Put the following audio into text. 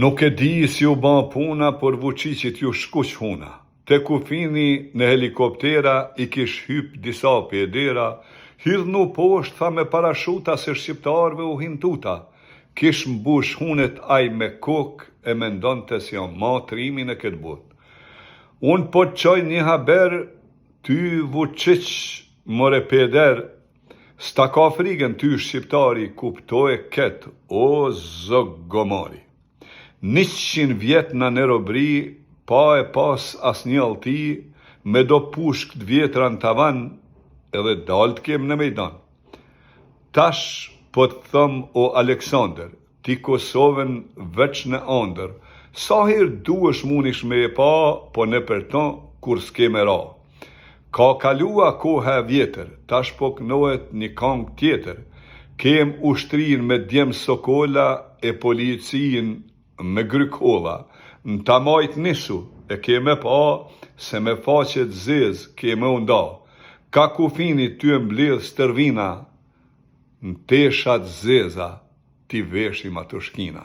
Nuk e di si u ban puna, por vučićit ju shkuq huna. Te kufini në helikoptera i kish hyp disa pjedera, hidhnu poshtë tha me parashuta se shqiptarve u hintuta. Kish mbush hunet aj me kok e mendonte se jo ma trimin e këtë bot. Unë po të qoj një haber, ty Vučić more peder, sta ka frigën ty shqiptari, kuptoj ketë, o zogomari. 100 vjet në robri, pa e pas as një allti, me do pushk të vjetra në tavan, edhe dalt kem në mejdan. Tash po të thëm o Aleksandr, ti Kosovën veç në andër, sa her duesh munish me e pa, po në përton kur s'ke me ra. Ka kalua koha vjetër, tash po knohet një kang tjetër, kem ushtrin me djem sokola e policin me grykolla, në ta majt nisu e keme pa se me faqet zez keme unda, ka kufini ty e mbledh stërvina, në teshat zeza ti veshim ato shkina.